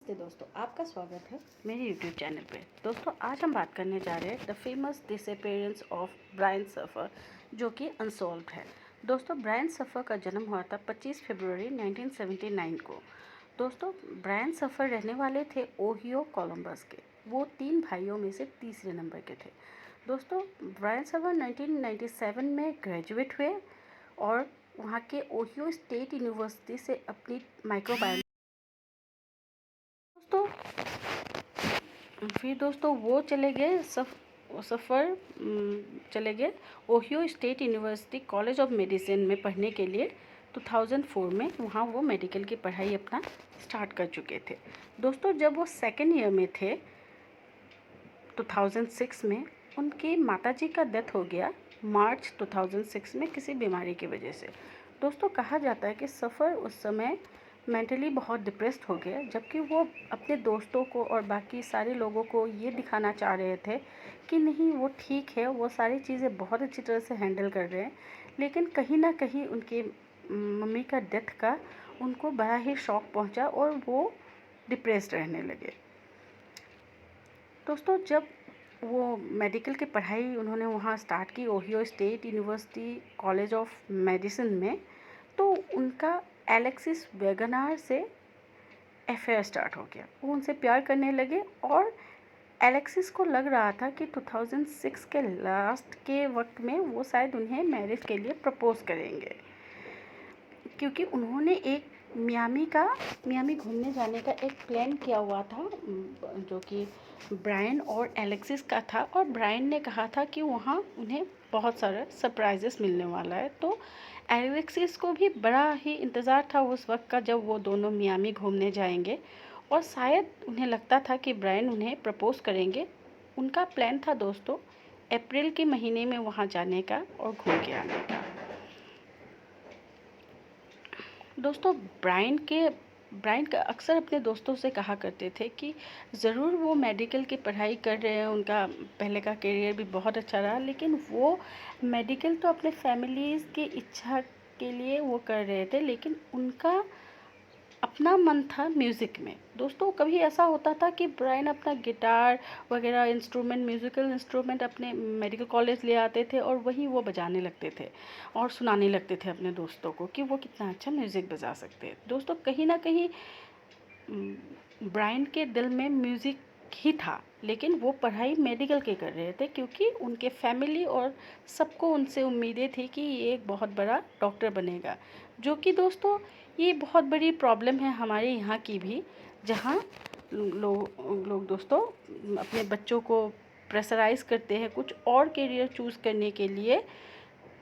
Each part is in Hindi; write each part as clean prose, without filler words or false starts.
नमस्ते दोस्तों, आपका स्वागत है मेरे YouTube चैनल पे। दोस्तों आज हम बात करने जा रहे हैं the famous disappearance of Brian Shaffer, जो कि अनसॉल्व्ड है। दोस्तों ब्रायन सफर का जन्म हुआ था 25 फरवरी 1979 को। दोस्तों ब्रायन सफर रहने वाले थे ओहियो कोलंबस के। वो 3 भाइयों में से तीसरे नंबर के थे। दोस्तों ब्रायन सफर 1997 में ग्रेजुएट हुए और वहाँ के ओहियो स्टेट यूनिवर्सिटी से अपनी माइक्रोबायोलॉजी दोस्तों वो चले गए चले गए Ohio state university college of medicine में पढ़ने के लिए। 2004 में वहाँ वो मेडिकल की पढ़ाई अपना स्टार्ट कर चुके थे। दोस्तों जब वो सेकेंड ईयर में थे 2006 में उनकी माताजी का डेथ हो गया मार्च 2006 में किसी बीमारी की वजह से। दोस्तों कहा जाता है कि सफ़र उस समय मेंटली बहुत डिप्रेस्ड हो गया, जबकि वो अपने दोस्तों को और बाकी सारे लोगों को ये दिखाना चाह रहे थे कि नहीं वो ठीक है, वो सारी चीज़ें बहुत अच्छी तरह से हैंडल कर रहे हैं। लेकिन कहीं ना कहीं उनकी मम्मी का डेथ का उनको बड़ा ही शॉक पहुंचा और वो डिप्रेस्ड रहने लगे। दोस्तों जब वो मेडिकल की पढ़ाई उन्होंने वहाँ स्टार्ट की Ohio state university college of medicine में, तो उनका एलेक्सिस वेगनार से अफेयर स्टार्ट हो गया। वो उनसे प्यार करने लगे और एलेक्सिस को लग रहा था कि 2006 के लास्ट के वक्त में वो शायद उन्हें मैरिज के लिए प्रपोज करेंगे, क्योंकि उन्होंने एक मियामी घूमने जाने का एक प्लान किया हुआ था जो कि ब्रायन और एलेक्सिस का था। और ब्रायन ने कहा था कि वहाँ उन्हें बहुत सारा सरप्राइजेस मिलने वाला है। तो एलेक्सिस को भी बड़ा ही इंतज़ार था उस वक्त का जब वो दोनों मियामी घूमने जाएंगे, और शायद उन्हें लगता था कि ब्रायन उन्हें प्रपोज करेंगे। उनका प्लान था दोस्तों अप्रैल के महीने में वहाँ जाने का और घूम के आने का। दोस्तों ब्रायन का अक्सर अपने दोस्तों से कहा करते थे कि ज़रूर वो मेडिकल की पढ़ाई कर रहे हैं, उनका पहले का करियर भी बहुत अच्छा रहा, लेकिन वो मेडिकल तो अपने फैमिलीज़ की इच्छा के लिए वो कर रहे थे, लेकिन उनका अपना मन था म्यूज़िक में। दोस्तों कभी ऐसा होता था कि ब्रायन अपना गिटार वगैरह म्यूज़िकल इंस्ट्रूमेंट अपने मेडिकल कॉलेज ले आते थे और वहीं वो बजाने लगते थे और सुनाने लगते थे अपने दोस्तों को कि वो कितना अच्छा म्यूज़िक बजा सकते हैं। दोस्तों कहीं ना कहीं ब्रायन के दिल में म्यूज़िक ही था, लेकिन वो पढ़ाई मेडिकल के कर रहे थे क्योंकि उनके फैमिली और सबको उनसे उम्मीदें थी कि ये एक बहुत बड़ा डॉक्टर बनेगा। जो कि दोस्तों ये बहुत बड़ी प्रॉब्लम है हमारे यहाँ की भी, जहाँ लोग दोस्तों अपने बच्चों को प्रेशराइज़ करते हैं कुछ और करियर चूज़ करने के लिए,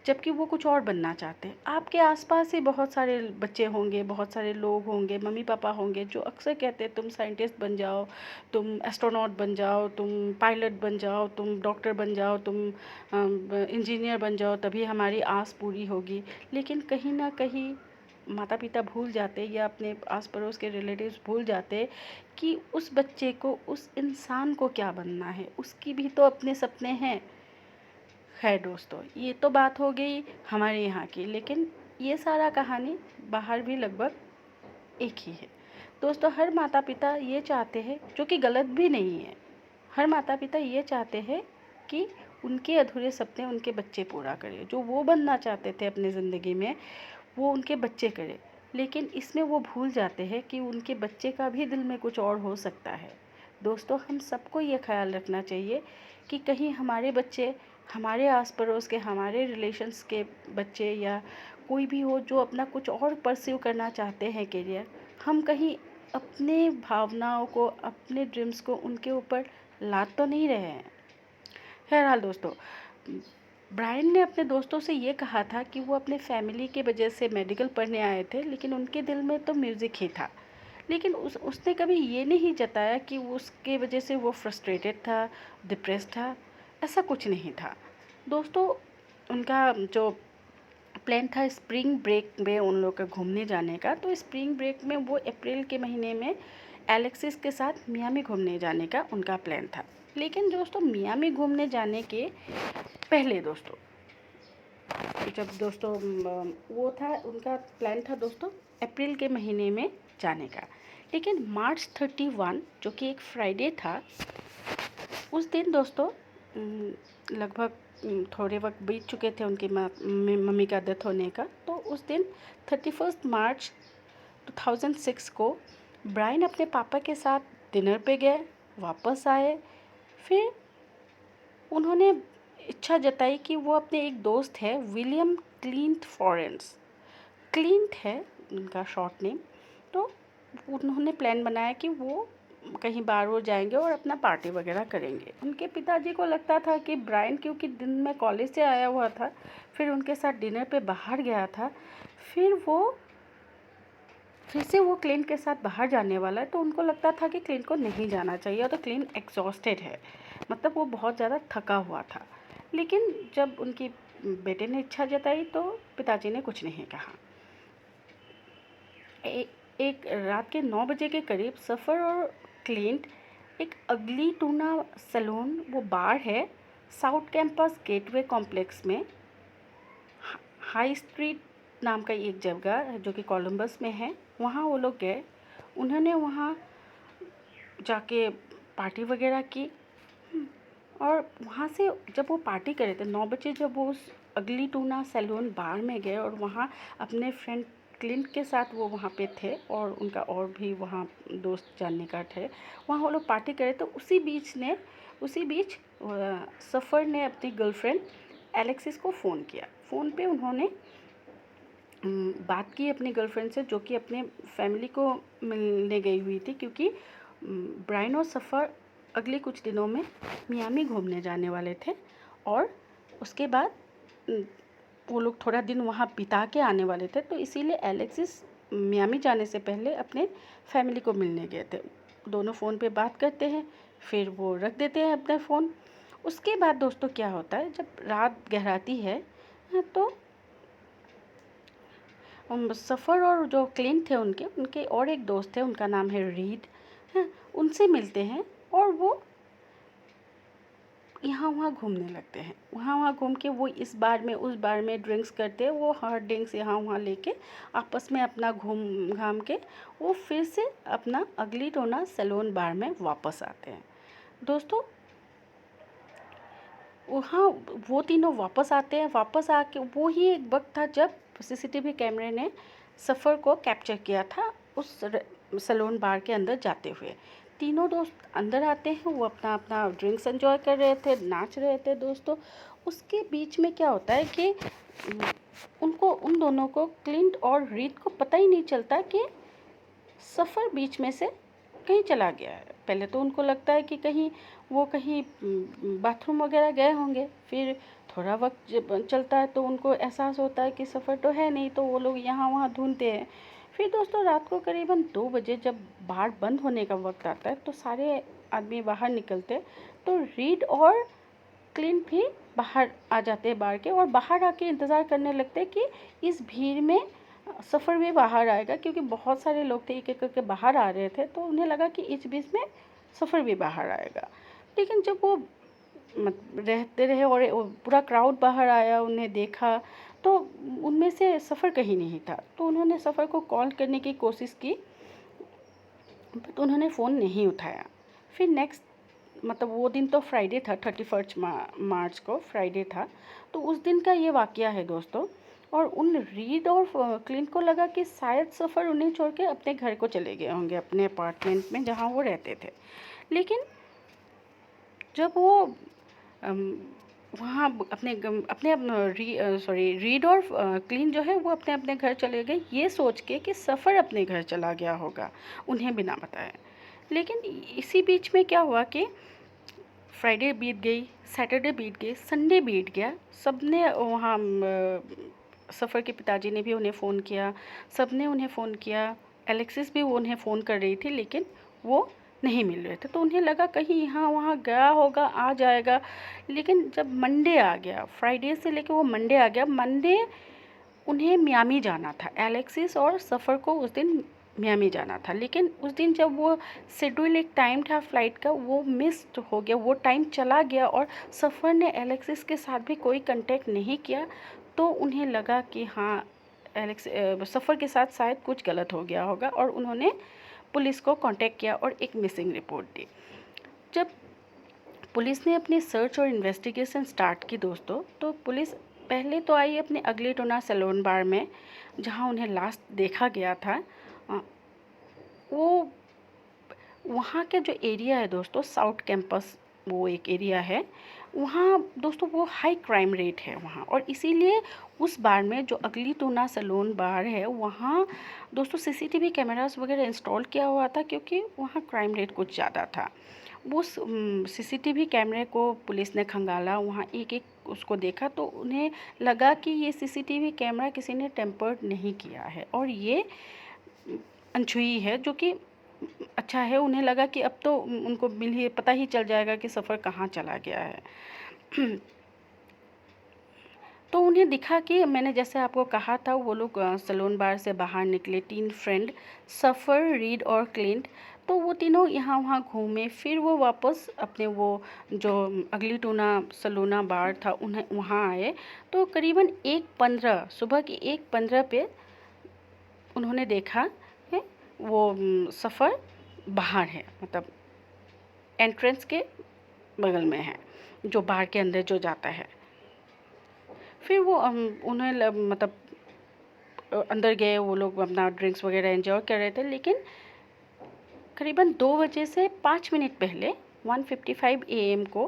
जबकि वो कुछ और बनना चाहते हैं। आपके आसपास ही बहुत सारे बच्चे होंगे, बहुत सारे लोग होंगे, मम्मी पापा होंगे जो अक्सर कहते हैं तुम साइंटिस्ट बन जाओ, तुम एस्ट्रोनॉट बन जाओ, तुम पायलट बन जाओ, तुम डॉक्टर बन जाओ, तुम इंजीनियर बन जाओ, तभी हमारी आस पूरी होगी। लेकिन कहीं ना कहीं माता पिता भूल जाते या अपने आस पड़ोस के रिलेटिव्स भूल जाते कि उस बच्चे को, उस इंसान को क्या बनना है, उसकी भी तो अपने सपने हैं। खैर दोस्तों ये तो बात हो गई हमारे यहाँ की, लेकिन ये सारा कहानी बाहर भी लगभग एक ही है। दोस्तों हर माता पिता ये चाहते हैं, जो कि गलत भी नहीं है, हर माता पिता ये चाहते हैं कि उनके अधूरे सपने उनके बच्चे पूरा करें, जो वो बनना चाहते थे अपनी ज़िंदगी में वो उनके बच्चे करें। लेकिन इसमें वो भूल जाते हैं कि उनके बच्चे का भी दिल में कुछ और हो सकता है। दोस्तों हम सबको ये ख्याल रखना चाहिए कि कहीं हमारे बच्चे, हमारे आस पड़ोस के, हमारे रिलेशंस के बच्चे या कोई भी हो जो अपना कुछ और परस्यू करना चाहते हैं करियर, हम कहीं अपने भावनाओं को, अपने ड्रीम्स को उनके ऊपर लाद तो नहीं रहे हैं। बहरहाल दोस्तों ब्रायन ने अपने दोस्तों से ये कहा था कि वो अपने फैमिली के वजह से मेडिकल पढ़ने आए थे, लेकिन उनके दिल में तो म्यूज़िक ही था। लेकिन उसने कभी ये नहीं जताया कि उसके वजह से वो फ्रस्ट्रेटेड था, डिप्रेस था, ऐसा कुछ नहीं था। दोस्तों उनका जो प्लान था स्प्रिंग ब्रेक में उन लोग का घूमने जाने का, तो स्प्रिंग ब्रेक में वो अप्रैल के महीने में एलेक्सिस के साथ मियामी घूमने जाने का उनका प्लान था। लेकिन दोस्तों मियामी घूमने जाने के पहले वो था, उनका प्लान था दोस्तों अप्रैल के महीने में जाने का। लेकिन मार्च 31 जो कि एक फ्राइडे था, उस दिन दोस्तों लगभग थोड़े वक्त बीत चुके थे उनकी मम्मी का डेथ होने का। तो उस दिन 31 मार्च 2006 को ब्रायन अपने पापा के साथ डिनर पे गए, वापस आए। फिर उन्होंने इच्छा जताई कि वो अपने एक दोस्त है विलियम क्लिंट फॉरेंस, क्लिंट है उनका शॉर्ट नेम, तो उन्होंने प्लान बनाया कि वो कहीं बाहर वो जाएंगे और अपना पार्टी वगैरह करेंगे। उनके पिताजी को लगता था कि ब्रायन क्योंकि दिन में कॉलेज से आया हुआ था, फिर उनके साथ डिनर पे बाहर गया था, फिर से वो क्लिंट के साथ बाहर जाने वाला है, तो उनको लगता था कि क्लिंट को नहीं जाना चाहिए। तो क्लिंट एग्जॉस्टेड है, मतलब वो बहुत ज़्यादा थका हुआ था। लेकिन जब उनकी बेटे ने इच्छा जताई तो पिताजी ने कुछ नहीं कहा। एक रात के 9 बजे के करीब सफ़र और क्लिंट एक अगली टूना सैलून, वो बार है साउथ कैंपस गेटवे कॉम्प्लेक्स में, हाई स्ट्रीट नाम का एक जगह है जो कि कोलंबस में है, वहाँ वो लोग गए। उन्होंने वहाँ जाके पार्टी वगैरह की और वहाँ से जब वो पार्टी कर रहे थे 9 बजे, जब वो उस अगली टूना सैलून बार में गए और वहाँ अपने फ्रेंड क्लिंट के साथ वो वहाँ पे थे और उनका और भी वहाँ दोस्त जानने का थे, वहाँ वो लोग पार्टी करे। तो उसी बीच सफ़र ने अपनी गर्लफ्रेंड एलेक्सिस को फ़ोन किया। फ़ोन पे उन्होंने बात की अपनी गर्लफ्रेंड से, जो कि अपने फैमिली को मिलने गई हुई थी, क्योंकि ब्रायन और सफ़र अगले कुछ दिनों में मियामी घूमने जाने वाले थे और उसके बाद वो लोग थोड़ा दिन वहाँ बिता के आने वाले थे। तो इसीलिए एलेक्सिस मियामी जाने से पहले अपने फैमिली को मिलने गए थे। दोनों फ़ोन पे बात करते हैं, फिर वो रख देते हैं अपना फ़ोन। उसके बाद दोस्तों क्या होता है, जब रात गहराती है तो सफ़र और जो क्लिंट थे उनके और एक दोस्त थे, उनका नाम है रीड, हैं, उनसे मिलते हैं और वो यहाँ वहाँ घूमने लगते हैं। वहाँ घूम के वो इस बार में उस बार में ड्रिंक्स करते हैं, वो हर ड्रिंक्स यहाँ वहाँ लेके आपस में अपना घूम घाम के वो फिर से अपना अगली टोना सैलून बार में वापस आते हैं। दोस्तों वहाँ वो तीनों वापस आते हैं। वापस आके वो ही एक वक्त था जब सीसीटीवी कैमरे ने सफ़र को कैप्चर किया था उस सैलून बार के अंदर जाते हुए। तीनों दोस्त अंदर आते हैं, वो अपना अपना ड्रिंक्स एंजॉय कर रहे थे, नाच रहे थे। दोस्तों उसके बीच में क्या होता है कि उन दोनों को, क्लिंट और रीड को, पता ही नहीं चलता कि सफ़र बीच में से कहीं चला गया है। पहले तो उनको लगता है कि कहीं बाथरूम वगैरह गए होंगे। फिर थोड़ा वक्त जब चलता है तो उनको एहसास होता है कि सफ़र तो है नहीं, तो वो लोग यहाँ वहाँ ढूंढते हैं। फिर दोस्तों रात को करीबन 2 बजे जब बार बंद होने का वक्त आता है तो सारे आदमी बाहर निकलते, तो रीड और क्लिंट भी बाहर आ जाते हैं बार के, और बाहर आके इंतज़ार करने लगते हैं कि इस भीड़ में सफ़र भी बाहर आएगा, क्योंकि बहुत सारे लोग थे एक एक करके बाहर आ रहे थे, तो उन्हें लगा कि इस बीच में सफ़र भी बाहर आएगा। लेकिन जब वो रहते रहे और वो पूरा क्राउड बाहर आया, उन्हें देखा, तो उनमें से सफ़र कहीं नहीं था। तो उन्होंने सफ़र को कॉल करने की कोशिश की, बट उन्होंने फ़ोन नहीं उठाया। फिर नेक्स्ट वो दिन तो फ्राइडे था, 31 मार्च को फ्राइडे था, तो उस दिन का ये वाक़या है दोस्तों। और उन रीड और क्लिंट को लगा कि शायद सफ़र उन्हें छोड़ के अपने घर को चले गए होंगे, अपने अपार्टमेंट में जहाँ वो रहते थे। लेकिन जब वो वहाँ रीड और क्लिंट जो है वो अपने अपने घर चले गए, ये सोच के कि सफ़र अपने घर चला गया होगा उन्हें बिना बताए। लेकिन इसी बीच में क्या हुआ कि फ्राइडे बीत गई, सैटरडे बीत गई, संडे बीत गया। सब ने वहाँ सफ़र के पिताजी ने भी उन्हें फ़ोन किया, सब ने उन्हें फ़ोन किया, एलेक्सिस भी वो उन्हें फ़ोन कर रही थी, लेकिन वो नहीं मिल रहे थे। तो उन्हें लगा कहीं यहाँ वहाँ गया होगा, आ जाएगा। लेकिन जब मंडे आ गया, फ्राइडे से लेकर वो मंडे आ गया, मंडे उन्हें मियामी जाना था। एलेक्सिस और सफ़र को उस दिन मियामी जाना था, लेकिन उस दिन जब वो शेड्यूल एक टाइम था फ़्लाइट का, वो मिस्ड हो गया, वो टाइम चला गया और सफ़र ने एलेक्सिस के साथ भी कोई कांटेक्ट नहीं किया। तो उन्हें लगा कि हाँ, सफ़र के साथ शायद कुछ गलत हो गया होगा, और उन्होंने पुलिस को कांटेक्ट किया और एक मिसिंग रिपोर्ट दी। जब पुलिस ने अपनी सर्च और इन्वेस्टिगेशन स्टार्ट की दोस्तों, तो पुलिस पहले तो आई अपने अगलीटोना सैलून बार में, जहां उन्हें लास्ट देखा गया था। वो वहाँ के जो एरिया है दोस्तों, साउथ कैंपस वो एक एरिया है, वहाँ दोस्तों वो हाई क्राइम रेट है वहाँ, और इसीलिए उस बार में जो अगलीटोना सैलून बार है वहाँ दोस्तों सीसीटीवी कैमरास वगैरह इंस्टॉल किया हुआ था, क्योंकि वहाँ क्राइम रेट कुछ ज़्यादा था। वो सीसीटीवी कैमरे को पुलिस ने खंगाला, वहाँ एक एक उसको देखा, तो उन्हें लगा कि ये सीसीटीवी कैमरा किसी ने टेम्पर्ड नहीं किया है और ये अनछुई है, जो कि अच्छा है। उन्हें लगा कि अब तो उनको पता ही चल जाएगा कि सफ़र कहाँ चला गया है। तो उन्हें दिखा कि मैंने जैसे आपको कहा था, वो लोग सैलून बार से बाहर निकले, 3 फ्रेंड, सफ़र, रीड और क्लिंट। तो वो तीनों यहाँ वहाँ घूमे, फिर वो वापस अपने वो जो अगलीटोना सैलूना बार था उन्हें वहाँ आए। तो करीबन 1:15 सुबह की 1:15 पे उन्होंने देखा है वो सफ़र बाहर है, मतलब एंट्रेंस के बगल में है, जो बार के अंदर जो जाता है। फिर वो उन्हें मतलब अंदर गए, वो लोग अपना ड्रिंक्स वगैरह एंजॉय कर रहे थे, लेकिन करीबन 2 बजे से 5 मिनट पहले 1:55 AM को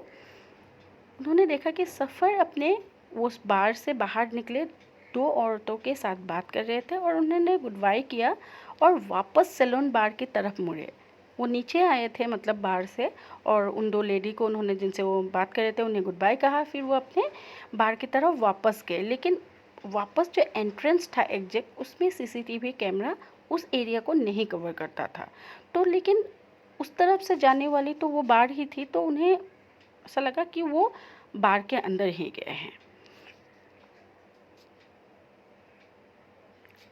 उन्होंने देखा कि सफ़र अपने उस बार से बाहर निकले 2 औरतों के साथ बात कर रहे थे, और उन्होंने गुड बाय किया और वापस सैलून बार की तरफ मुड़े। वो नीचे आए थे मतलब बार से, और उन 2 लेडी को उन्होंने जिनसे वो बात कर रहे थे उन्हें गुड बाय कहा, फिर वो अपने बार की तरफ वापस गए। लेकिन वापस जो एंट्रेंस था एग्जिट, उसमें सीसीटीवी कैमरा उस एरिया को नहीं कवर करता था। तो लेकिन उस तरफ से जाने वाली तो वो बार ही थी, तो उन्हें ऐसा लगा कि वो बार के अंदर ही गए हैं।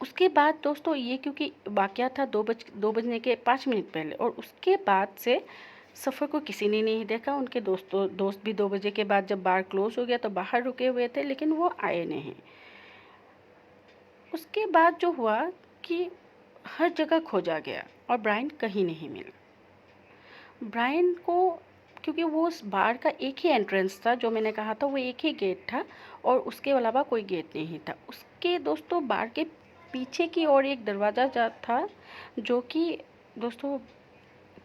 उसके बाद दोस्तों ये, क्योंकि वाक़या था 2 बजने के 5 मिनट पहले, और उसके बाद से सफ़र को किसी ने नहीं देखा। उनके दोस्त भी 2 बजे के बाद जब बार क्लोज़ हो गया तो बाहर रुके हुए थे, लेकिन वो आए नहीं। उसके बाद जो हुआ कि हर जगह खोजा गया और ब्रायन कहीं नहीं मिला। ब्रायन को, क्योंकि वो उस बार का एक ही एंट्रेंस था, जो मैंने कहा था वो एक ही गेट था और उसके अलावा कोई गेट नहीं था। उसके दोस्तों बार के पीछे की ओर एक दरवाज़ा था, जो कि दोस्तों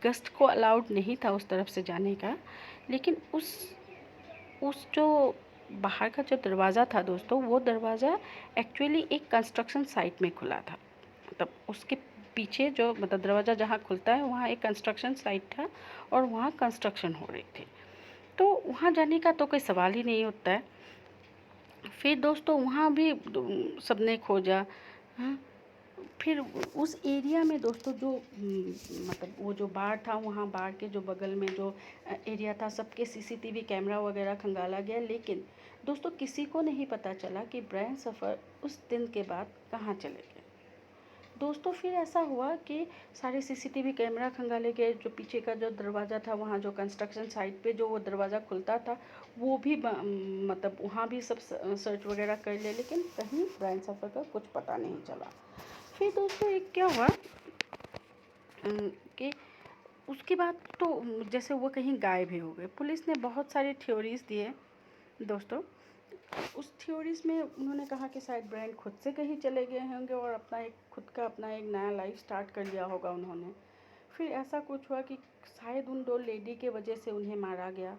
गेस्ट को अलाउड नहीं था उस तरफ से जाने का। लेकिन उस जो बाहर का जो दरवाज़ा था दोस्तों, वो दरवाज़ा एक्चुअली एक कंस्ट्रक्शन साइट में खुला था। मतलब उसके पीछे जो मतलब दरवाज़ा जहाँ खुलता है वहाँ एक कंस्ट्रक्शन साइट था, और वहाँ कंस्ट्रक्शन हो रही थी, तो वहाँ जाने का तो कोई सवाल ही नहीं होता है। फिर दोस्तों वहाँ भी सबने खोजा। हाँ, फिर उस एरिया में दोस्तों जो मतलब वो जो बार था, वहाँ बार के जो बगल में जो एरिया था, सबके सीसीटीवी कैमरा वगैरह खंगाला गया, लेकिन दोस्तों किसी को नहीं पता चला कि ब्रायन सफ़र उस दिन के बाद कहाँ चले गए। दोस्तों फिर ऐसा हुआ कि सारे सीसीटीवी कैमरा खंगाले गए, जो पीछे का जो दरवाज़ा था, वहाँ जो कंस्ट्रक्शन साइट पे जो वो दरवाज़ा खुलता था, वो भी मतलब वहाँ भी सब सर्च वगैरह कर ले, लेकिन कहीं ब्रायन सफ़र का कुछ पता नहीं चला। फिर दोस्तों एक क्या हुआ कि उसके बाद तो जैसे वो कहीं गायब ही हो गए। पुलिस ने बहुत सारे थ्योरीज़ दिए दोस्तों। उस थ्योरीज़ में उन्होंने कहा कि शायद ब्रायन खुद से कहीं चले गए होंगे और अपना एक नया लाइफ स्टार्ट कर लिया होगा उन्होंने। फिर ऐसा कुछ हुआ कि शायद उन 2 लेडी के वजह से उन्हें मारा गया।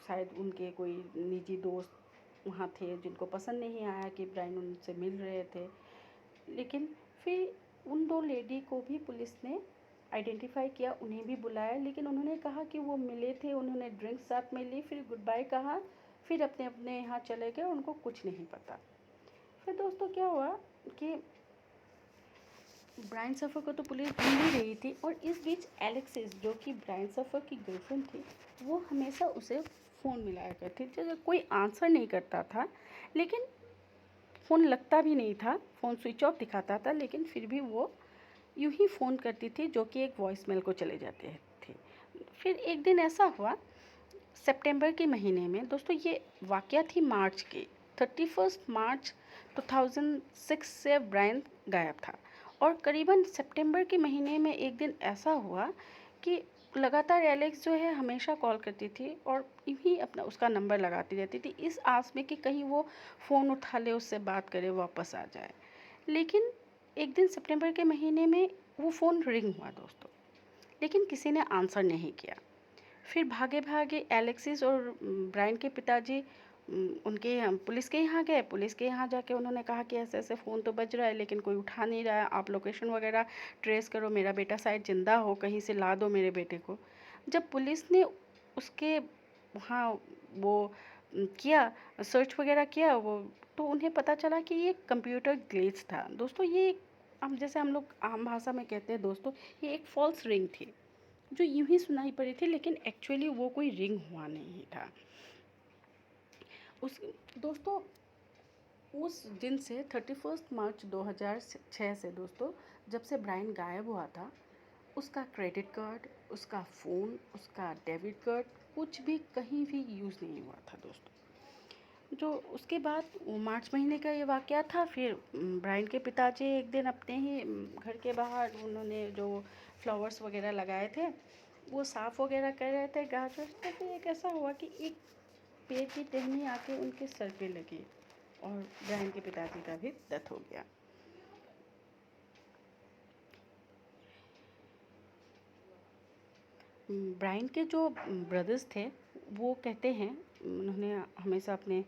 शायद उनके कोई निजी दोस्त वहाँ थे जिनको पसंद नहीं आया कि ब्रायन उनसे मिल रहे थे। लेकिन फिर उन 2 लेडी को भी पुलिस ने आइडेंटिफाई किया, उन्हें भी बुलाया, लेकिन उन्होंने कहा कि वो मिले थे, उन्होंने ड्रिंक्स साथ में ली, फिर गुड बाय कहा, फिर अपने अपने यहाँ चले गए, उनको कुछ नहीं पता। फिर दोस्तों क्या हुआ कि ब्रायन सफ़र को तो पुलिस ढूंढ ही रही थी, और इस बीच एलेक्सिस, जो कि ब्रायन सफ़र की गर्लफ्रेंड थी, वो हमेशा उसे फ़ोन मिलाया करती थी। जब कोई आंसर नहीं करता था, लेकिन फ़ोन लगता भी नहीं था, फ़ोन स्विच ऑफ दिखाता था, लेकिन फिर भी वो यूँ ही फ़ोन करती थी, जो कि एक वॉइसमेल को चले जाते थे। फिर एक दिन ऐसा हुआ सितंबर के महीने में दोस्तों, ये वाक़या थी मार्च की 31 मार्च 2006 से ब्रायन गायब था, और करीबन सितंबर के महीने में एक दिन ऐसा हुआ कि लगातार एलेक्स जो है हमेशा कॉल करती थी और यही अपना उसका नंबर लगाती रहती थी इस आस में कि कहीं वो फ़ोन उठा ले, उससे बात करे, वापस आ जाए। लेकिन एक दिन सितंबर के महीने में वो फ़ोन रिंग हुआ दोस्तों, लेकिन किसी ने आंसर नहीं किया। फिर भागे भागे एलेक्सिस और ब्रायन के पिताजी उनके यहाँ पुलिस के यहाँ गए। पुलिस के यहाँ जाके उन्होंने कहा कि ऐसे ऐसे फ़ोन तो बज रहा है लेकिन कोई उठा नहीं रहा है, आप लोकेशन वगैरह ट्रेस करो, मेरा बेटा शायद ज़िंदा हो, कहीं से ला दो मेरे बेटे को। जब पुलिस ने उसके वहाँ वो किया, सर्च वगैरह किया वो, तो उन्हें पता चला कि ये कंप्यूटर ग्लिच था दोस्तों। ये हम जैसे हम लोग आम भाषा में कहते हैं दोस्तों, ये एक फॉल्स रिंग थी जो यूं ही सुनाई पड़ी थी, लेकिन एक्चुअली वो कोई रिंग हुआ नहीं था। उस दोस्तों उस दिन से 31 मार्च 2006 से दोस्तों, जब से ब्रायन गायब हुआ था, उसका क्रेडिट कार्ड, उसका फ़ोन, उसका डेबिट कार्ड कुछ भी कहीं भी यूज़ नहीं हुआ था दोस्तों। जो उसके बाद वो मार्च महीने का ये वाक़या था। फिर ब्रायन के पिताजी एक दिन अपने ही घर के बाहर उन्होंने जो फ्लावर्स वगैरह लगाए थे वो साफ़ वगैरह कर रहे थे घास वास, तो फिर एक ऐसा हुआ कि एक पेड़ की टहनी आके उनके सर पे लगी और ब्रायन के पिताजी का भी डेथ हो गया। ब्रायन के जो ब्रदर्स थे वो कहते हैं, उन्होंने हमेशा अपने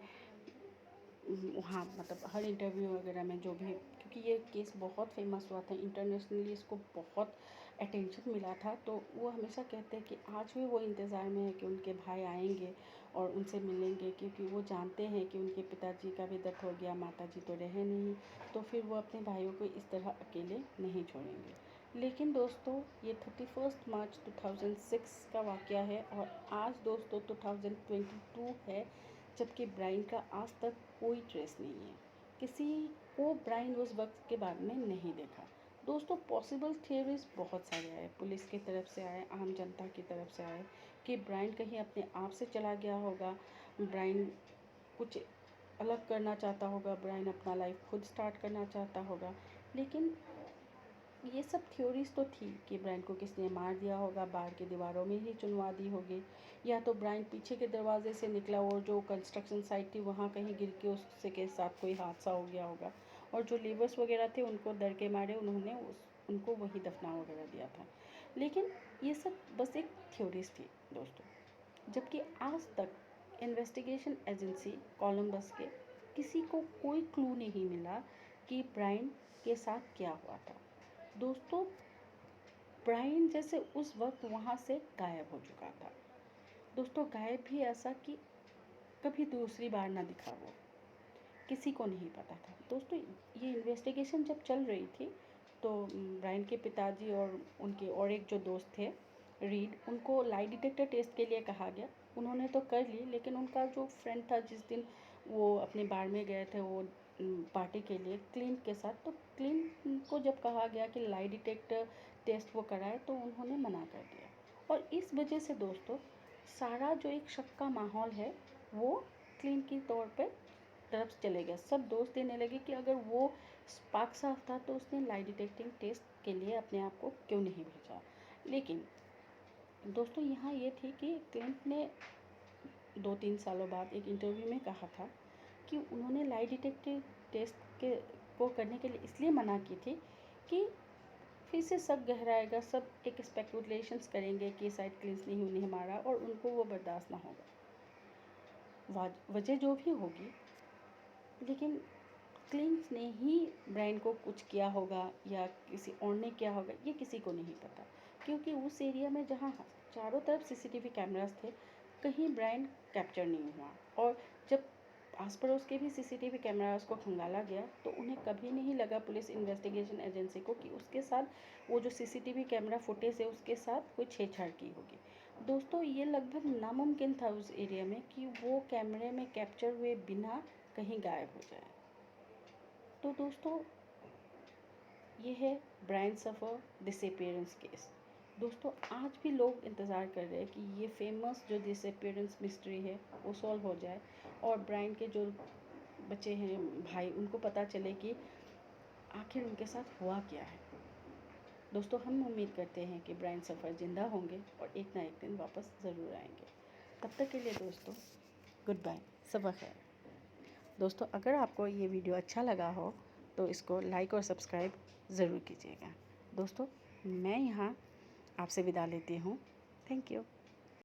हाँ मतलब हर इंटरव्यू वगैरह में जो भी, क्योंकि ये केस बहुत फेमस हुआ था इंटरनेशनली, इसको बहुत अटेंशन मिला था, तो वो हमेशा कहते हैं कि आज भी वो इंतज़ार में है कि उनके भाई आएंगे और उनसे मिलेंगे, क्योंकि वो जानते हैं कि उनके पिताजी का भी डेथ हो गया, माताजी तो रहे नहीं, तो फिर वो अपने भाइयों को इस तरह अकेले नहीं छोड़ेंगे। लेकिन दोस्तों ये 31 मार्च 2006 का वाक़या है और आज दोस्तों 2022 है, जबकि ब्रायन का आज तक कोई ट्रेस नहीं है। किसी को ब्रायन उस वक्त के बारे में नहीं देखा। दोस्तों पॉसिबल थियरीज बहुत सारे आए, पुलिस की तरफ से आए, आम जनता की तरफ से आए कि ब्रायन कहीं अपने आप से चला गया होगा, ब्रायन कुछ अलग करना चाहता होगा, ब्रायन अपना लाइफ खुद स्टार्ट करना चाहता होगा। लेकिन ये सब थ्योरीज तो थी कि ब्रायन को किसने मार दिया होगा, बाहर की दीवारों में ही चुनवा दी होगी, या तो ब्रायन पीछे के दरवाजे से निकला और जो कंस्ट्रक्शन साइट थी वहाँ कहीं गिर के उससे के साथ कोई हादसा हो गया होगा, और जो लेबर्स वगैरह थे उनको डर के मारे उन्होंने उनको वही दफना वगैरह दिया था। लेकिन ये सब बस एक थ्योरीज थी दोस्तों, जबकि आज तक इन्वेस्टिगेशन एजेंसी कोलंबस के किसी को कोई क्लू नहीं मिला कि ब्रायन के साथ क्या हुआ था। दोस्तों ब्रायन जैसे उस वक्त वहाँ से गायब हो चुका था दोस्तों, गायब भी ऐसा कि कभी दूसरी बार ना दिखा, वो किसी को नहीं पता था दोस्तों। ये इन्वेस्टिगेशन जब चल रही थी तो ब्रायन के पिताजी और उनके और एक जो दोस्त थे रीड, उनको लाई डिटेक्टर टेस्ट के लिए कहा गया। उन्होंने तो कर ली, लेकिन उनका जो फ्रेंड था जिस दिन वो अपने बार में गए थे वो पार्टी के लिए क्लिंट के साथ, तो क्लिंट को जब कहा गया कि लाई डिटेक्टर टेस्ट वो कराए तो उन्होंने मना कर दिया। और इस वजह से दोस्तों सारा जो एक शक का माहौल है वो क्लिंट की तौर पे तरफ चले गए। सब दोस्त देने लगे कि अगर वो स्पार्क साफ था तो उसने लाई डिटेक्टिंग टेस्ट के लिए अपने आप को क्यों नहीं भेजा। लेकिन दोस्तों यहाँ ये थी कि क्लिंट ने 2-3 सालों बाद एक इंटरव्यू में कहा था कि उन्होंने लाई डिटेक्टिव टेस्ट के को करने के लिए इसलिए मना की थी कि फिर से सब गहराएगा, सब एक स्पेकुलेशंस करेंगे कि शायद क्लिंट ने ही उन्हें मारा और उनको वो बर्दाश्त ना होगा, वजह जो भी होगी। लेकिन क्लिंट ने ही ब्रायन को कुछ किया होगा या किसी और ने किया होगा, ये किसी को नहीं पता, क्योंकि उस एरिया में जहाँ चारों तरफ सीसीटीवी कैमरास थे कहीं ब्रायन कैप्चर नहीं हुआ। और जब आस पड़ोस के भी सीसीटीवी कैमरास को खंगाला गया तो उन्हें कभी नहीं लगा पुलिस इन्वेस्टिगेशन एजेंसी को कि उसके साथ वो जो सीसीटीवी कैमरा फुटेज है उसके साथ कोई छेड़छाड़ की होगी। दोस्तों ये लगभग नामुमकिन था उस एरिया में कि वो कैमरे में कैप्चर हुए बिना कहीं गायब हो जाए। तो दोस्तों ये है ब्रायन सफर डिसअपीयरेंस केस। दोस्तों आज भी लोग इंतज़ार कर रहे हैं कि ये फेमस जो डिसअपीयरेंस मिस्ट्री है वो सॉल्व हो जाए और ब्रायन के जो बच्चे हैं भाई उनको पता चले कि आखिर उनके साथ हुआ क्या है। दोस्तों हम उम्मीद करते हैं कि ब्रायन सफ़र ज़िंदा होंगे और एक ना एक दिन वापस ज़रूर आएंगे। तब तक के लिए दोस्तों गुड बाय, सबा खैर। दोस्तों अगर आपको ये वीडियो अच्छा लगा हो तो इसको लाइक और सब्सक्राइब ज़रूर कीजिएगा। दोस्तों मैं यहाँ आपसे विदा लेती हूँ। Thank you.